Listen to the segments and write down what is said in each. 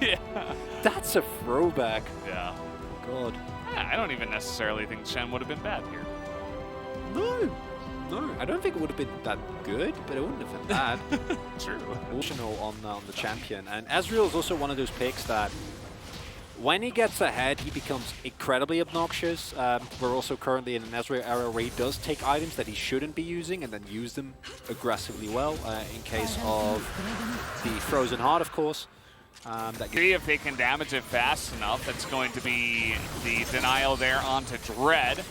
Yeah. That's a throwback. Yeah. God. I don't even necessarily think Shen would have been bad here. No. No, I don't think it would have been that good, but it wouldn't have been bad. True. Emotional on the champion. And Ezreal is also one of those picks that when he gets ahead, he becomes incredibly obnoxious. We're also currently in an Ezreal era where he does take items that he shouldn't be using and then use them aggressively well, in case of the Frozen Heart, of course. If they can damage it fast enough, that's going to be the denial there onto Dread.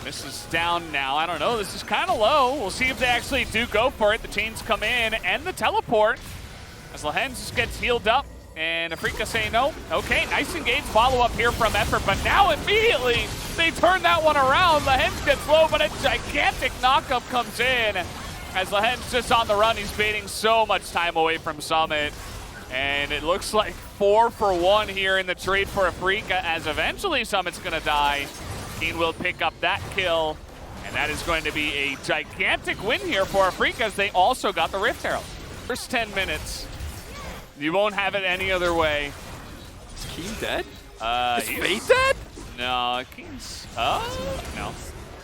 This is down now. I don't know. This is kind of low. We'll see if they actually do go for it. The chains come in and the teleport as LIIV just gets healed up. And AFREECA say no. Okay, nice engaged follow-up here from Effort, but now immediately they turn that one around. LIIV gets low, but a gigantic knockup comes in as LIIV's just on the run. He's baiting so much time away from Summit. And it looks like 4 for 1 here in the trade for AFREECA as eventually Summit's gonna die. Keen will pick up that kill, and that is going to be a gigantic win here for AFREECA as they also got the Rift Herald. First 10 minutes. You won't have it any other way. Is Keen dead? Is He's Fate dead? No, Keen's... Oh, no.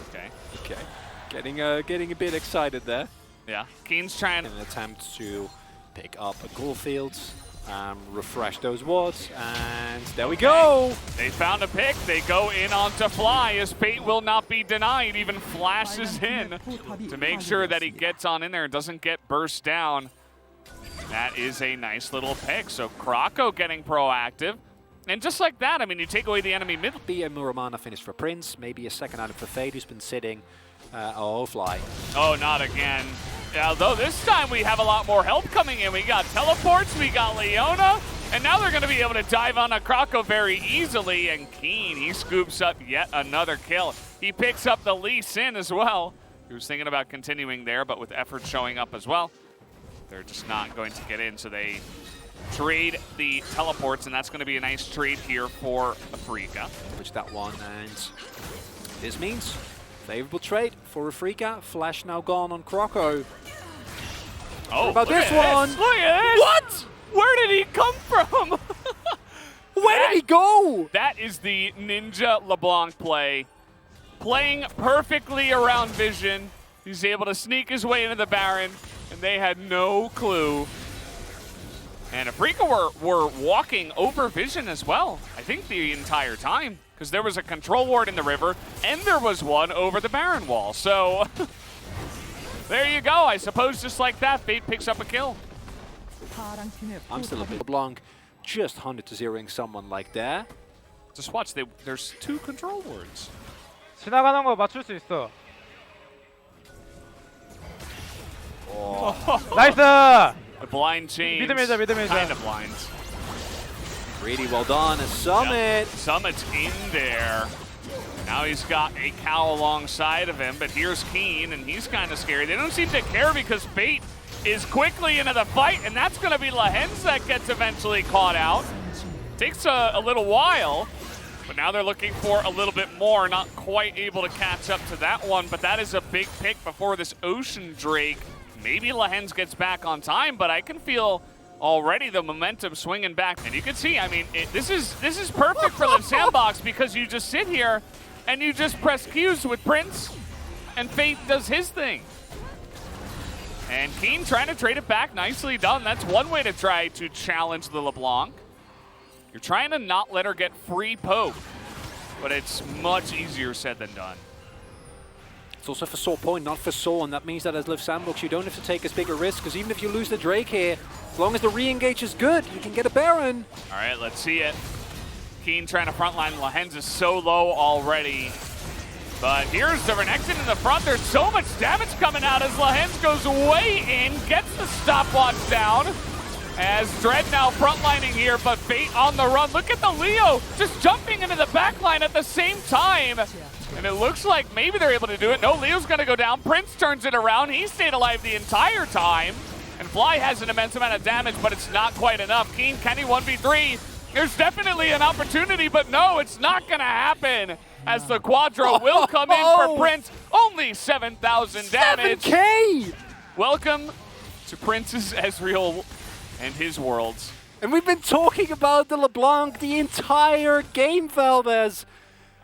Okay. Okay. Getting a bit excited there. Yeah, Keen's trying... In an attempt to pick up a Goldfield, refresh those wards, and there we go! They found a pick. They go in onto Fly as Fate will not be denied. Even flashes in to make sure that he gets on in there and doesn't get burst down. That is a nice little pick. So Kroko getting proactive. And just like that, I mean, you take away the enemy mid. Be a Muramana finish for Prince, maybe a second item for Fade, who's been sitting. Oh, Fly. Oh, not again. Although this time we have a lot more help coming in. We got teleports, we got Leona, and now they're going to be able to dive on a Kroko very easily. And Keen, he scoops up yet another kill. He picks up the Lee Sin as well. He was thinking about continuing there, but with Effort showing up as well, they're just not going to get in. So they trade the teleports, and that's going to be a nice trade here for AFREECA. Which that one, and this means favorable trade for AFREECA. Flash now gone on Kroko. Oh, what about this one? Look at this! What? Where did he come from? Where did he go? That is the Ninja LeBlanc play. Playing perfectly around Vision. He's able to sneak his way into the Baron, and they had no clue. And AFREECA were walking over Vision as well, I think the entire time, because there was a control ward in the river, and there was one over the Baron wall. So there you go. I suppose just like that, Fate picks up a kill. I'm still a bit LeBlanc, just 100-0ing someone like that. Just watch, there's 2 control wards. 지나가는 거 맞출 수 있어. 나이스! The blind chains. 미드. Kind of blind. Really well done, and Summit. Yep. Summit's in there. Now he's got a cow alongside of him, but here's Keen, and he's kind of scary. They don't seem to care because Fate is quickly into the fight, and that's going to be LIIV that gets eventually caught out. Takes a little while, but now they're looking for a little bit more. Not quite able to catch up to that one, but that is a big pick before this Ocean Drake. Maybe LIIV gets back on time, but I can feel already the momentum swinging back. And you can see, I mean, this is perfect for LIIV Sandbox because you just sit here and you just press Qs with Prince, and Fate does his thing. And Keen trying to trade it back, nicely done. That's one way to try to challenge the LeBlanc. You're trying to not let her get free poke, but it's much easier said than done. It's also for Soul Point, not for Soul, and that means that as LIIV Sandbox, you don't have to take as big a risk, because even if you lose the Drake here, as long as the re-engage is good, you can get a Baron. All right, let's see it. Keen trying to frontline. LIIV is so low already. But here's the Renekton in the front. There's so much damage coming out as LIIV goes way in, gets the stopwatch down. As Dread now frontlining here, but Fate on the run. Look at the Leo just jumping into the backline at the same time. And it looks like maybe they're able to do it. No, Leo's going to go down. Prince turns it around. He stayed alive the entire time. And Fly has an immense amount of damage, but it's not quite enough. Keen, can he 1v3? There's definitely an opportunity, but no, it's not going to happen. As the Quadro will come in for Prince. Only 7,000 damage. 7K! Welcome to Prince's Ezreal and his worlds. And we've been talking about the LeBlanc the entire game, Valdez.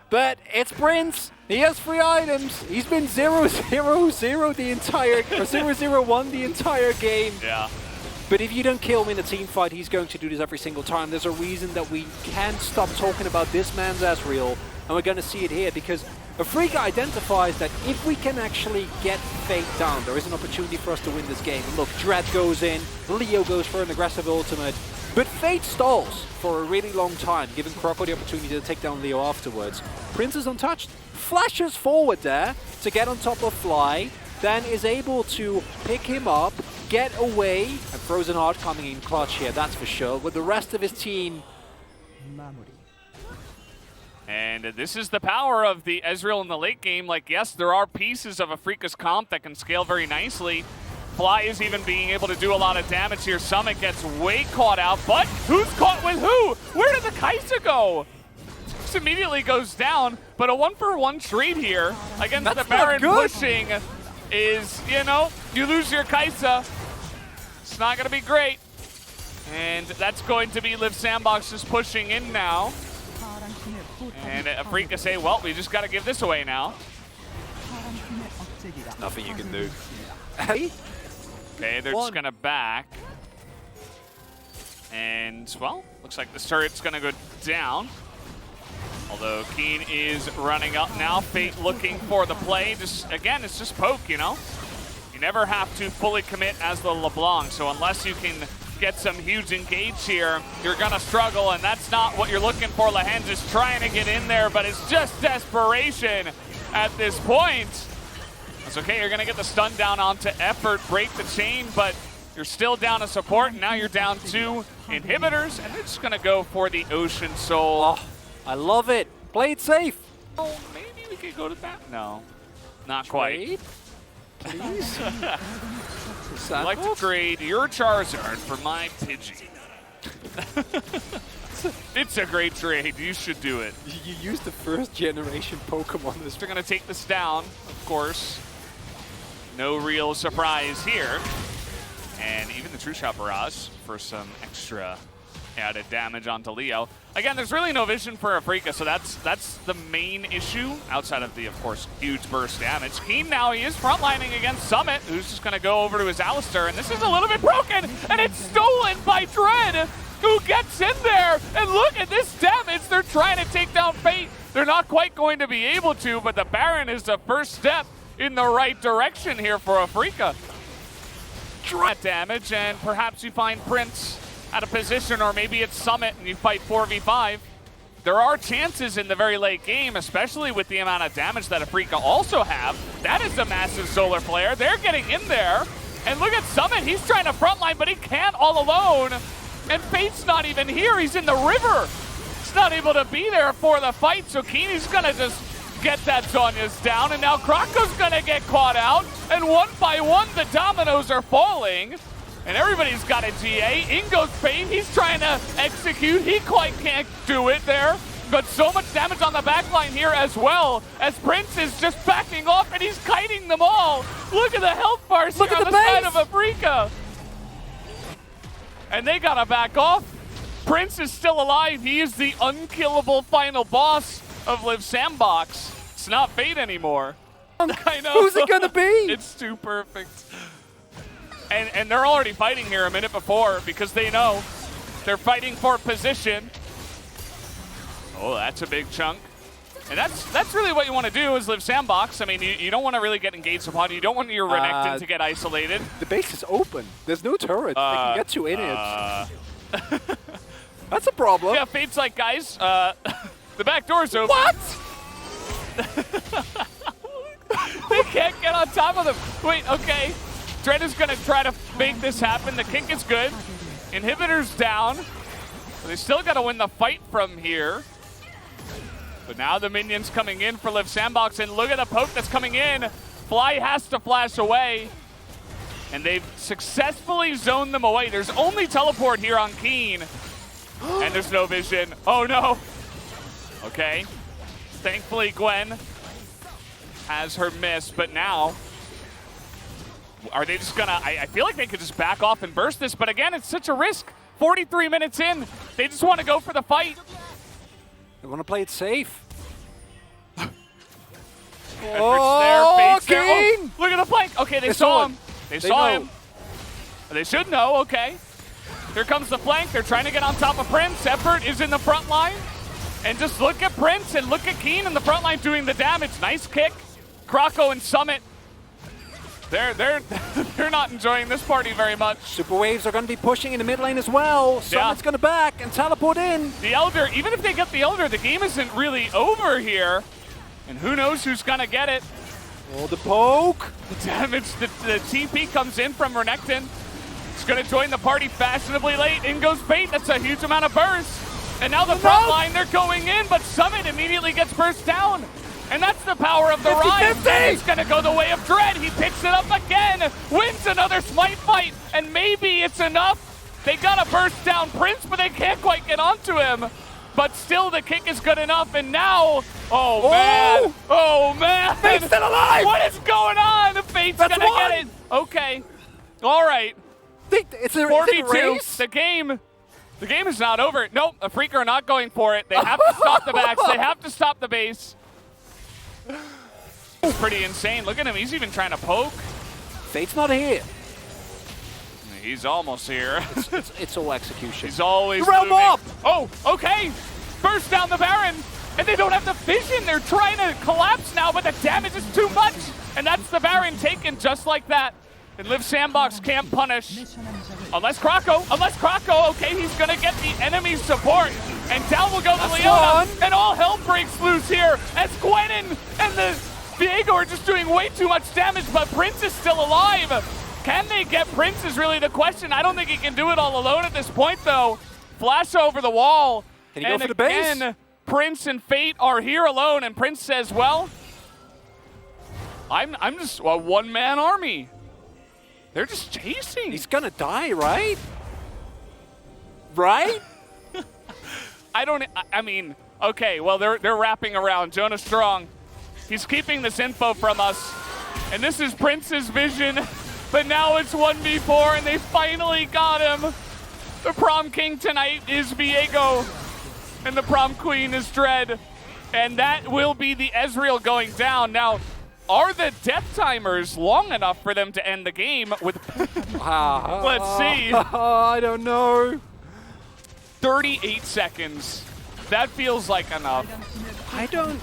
But it's Prince. He has 3 items. He's been 0-0-0 the entire, or 0-0-1 the entire game. Yeah. But if you don't kill him in a team fight, he's going to do this every single time. There's a reason that we can't stop talking about this man's Ezreal, and we're going to see it here because AFREECA identifies that if we can actually get Fate down, there is an opportunity for us to win this game. Look, Dread goes in, Leo goes for an aggressive ultimate, but Fate stalls for a really long time, giving Croco the opportunity to take down Leo afterwards. Prince is untouched, flashes forward there to get on top of Fly, then is able to pick him up, get away, and Frozen Heart coming in clutch here, that's for sure, with the rest of his team. And this is the power of the Ezreal in the late game. Like, yes, there are pieces of AFREECA's comp that can scale very nicely. Fly is even being able to do a lot of damage here. Summit gets way caught out, but who's caught with who? Where did the Kai'Sa go? This immediately goes down, but a 1-for-1 trade here against the Baron pushing is, you know, you lose your Kai'Sa. It's not going to be great. And that's going to be LIIV SANDBOX just pushing in now. And AFREECA say, well, we just got to give this away now. Nothing you can do. Okay, they're just going to back. And, well, looks like the turret's going to go down. Although Keen is running up now. Fate looking for the play. Just, again, it's just poke, you know? You never have to fully commit as the LeBlanc. So unless you can get some huge engage here, you're going to struggle, and that's not what you're looking for. Lehens is trying to get in there, but it's just desperation at this point. That's okay, you're going to get the stun down onto Effort, break the chain, but you're still down a support, and now you're down 2 inhibitors, and they're just going to go for the Ocean Soul. Oh, I love it. Play it safe. Oh, maybe we could go to that? No, not quite. Please? I'd like to trade your Charizard for my Pidgey. It's a great trade. You should do it. You used the 1st generation Pokemon. They're going to take this down, of course. No real surprise here. And even the True Shot Barrage for some extra added damage onto Leo. Again, there's really no vision for AFREECA, so that's the main issue, outside of the, of course, huge burst damage. Keen now, he is frontlining against Summit, who's just going to go over to his Alistar, and this is a little bit broken, and it's stolen by Dread, who gets in there, and look at this damage. They're trying to take down Fate. They're not quite going to be able to, but the Baron is the first step in the right direction here for AFREECA. Dread damage, and perhaps you find Prince out of position, or maybe it's Summit and you fight 4v5. There are chances in the very late game, especially with the amount of damage that AFREECA also have. That is a massive solar flare. They're getting in there. And look at Summit. He's trying to frontline, but he can't all alone. And Fate's not even here. He's in the river. He's not able to be there for the fight, so Keeney's going to just get that Zonya's down. And now Croco's going to get caught out. And one by one, the dominoes are falling. And everybody's got a GA. In goes Fate. He's trying to execute. He quite can't do it there. But so much damage on the backline here as well, as Prince is just backing off and he's kiting them all. Look at the health bars here on the side of AFREECA. And they gotta back off. Prince is still alive. He is the unkillable final boss of LIIV SANDBOX. It's not Fate anymore. I know. Who's it gonna be? It's too perfect. And they're already fighting here a minute before because they know they're fighting for position. Oh, that's a big chunk. And that's really what you want to do is LIIV SANDBOX. I mean, you don't want to really get engaged upon. You don't want your Renekton to get isolated. The base is open. There's no turret. They can get you in it. That's a problem. Yeah, Fate's like, guys, the back door's open. What? They can't get on top of them. Wait, okay. Dread is going to try to make this happen. The kink is good. Inhibitor's down. They still got to win the fight from here. But now the minions coming in for LIIV SANDBOX, and look at the poke that's coming in. Fly has to flash away. And they've successfully zoned them away. There's only teleport here on Keen. And there's no vision. Oh no. Okay. Thankfully Gwen has her miss, but now are they just gonna, I feel like they could just back off and burst this, but again, it's such a risk. 43 minutes in. They just want to go for the fight. They want to play it safe. Bait's there. Oh, Keen! look at the flank. Okay, they saw him. They saw him. They should know, okay. Here comes the flank. They're trying to get on top of Prince. Effort is in the front line. And just look at Prince and look at Keen in the front line doing the damage. Nice kick. Croco and Summit. They're not enjoying this party very much. Super Waves are going to be pushing in the mid lane as well. Summit's going to back and teleport in. The Elder, even if they get the Elder, the game isn't really over here. And who knows who's going to get it. Oh, the poke. The damage, the TP comes in from Renekton. He's going to join the party fashionably late. In goes Bait. That's a huge amount of burst. And now the front line, they're going in, but Summit immediately gets burst down. And that's the power of the Rhyme. It's going to go the way of Dread. He picks it up again, wins another smite fight, and maybe it's enough. They got to burst down Prince, but they can't quite get onto him. But still, the kick is good enough, and now, oh man. Fate's still alive! What is going on? The Fate's going to get it. Okay, all right. It's a 4v2, race? the game is not over. Nope, AFREECA are not going for it. They have to stop the backs. They have to stop the base. It's pretty insane. Look at him. He's even trying to poke. Fate's not here. He's almost here. It's all execution. He's always Realm moving. up! Oh, okay. Burst down the Baron. And they don't have the vision. They're trying to collapse now, but the damage is too much. And that's the Baron taken just like that. And LIIV Sandbox can't punish. Unless Croco, okay, he's going to get the enemy support. And down will go the Leona. And all hell breaks loose here as Gwenin and the Viego are just doing way too much damage, but Prince is still alive. Can they get Prince is really the question. I don't think he can do it all alone at this point, though. Flash over the wall. Can he go for the base? Again, Prince and Fate are here alone, and Prince says, well, I'm just a one-man army. They're just chasing. He's gonna die, right? Right? I mean, okay, well, they're wrapping around. Jonah Strong, he's keeping this info from us. And this is Prince's vision, but now it's 1v4, and they finally got him. The prom king tonight is Viego, and the prom queen is Dread. And that will be the Ezreal going down. Now, are the death timers long enough for them to end the game with... Let's see. I don't know. 38 seconds. That feels like enough.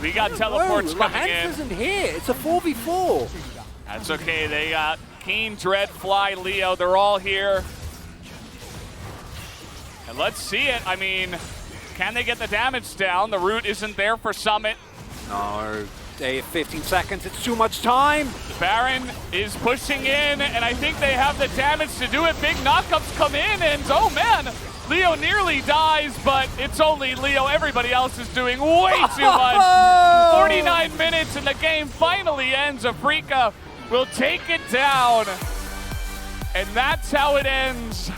We got teleports coming in. Hans isn't here. It's a 4v4. That's okay. They got Keen, Dread, Fly, Leo. They're all here. And let's see it. I mean, can they get the damage down? The root isn't there for Summit. No. 15 seconds. It's too much time. The Baron is pushing in, and I think they have the damage to do it. Big knockups come in, and oh man, Leo nearly dies, but it's only Leo. Everybody else is doing way too much. 49 minutes, and the game finally ends. AFREECA will take it down, and that's how it ends.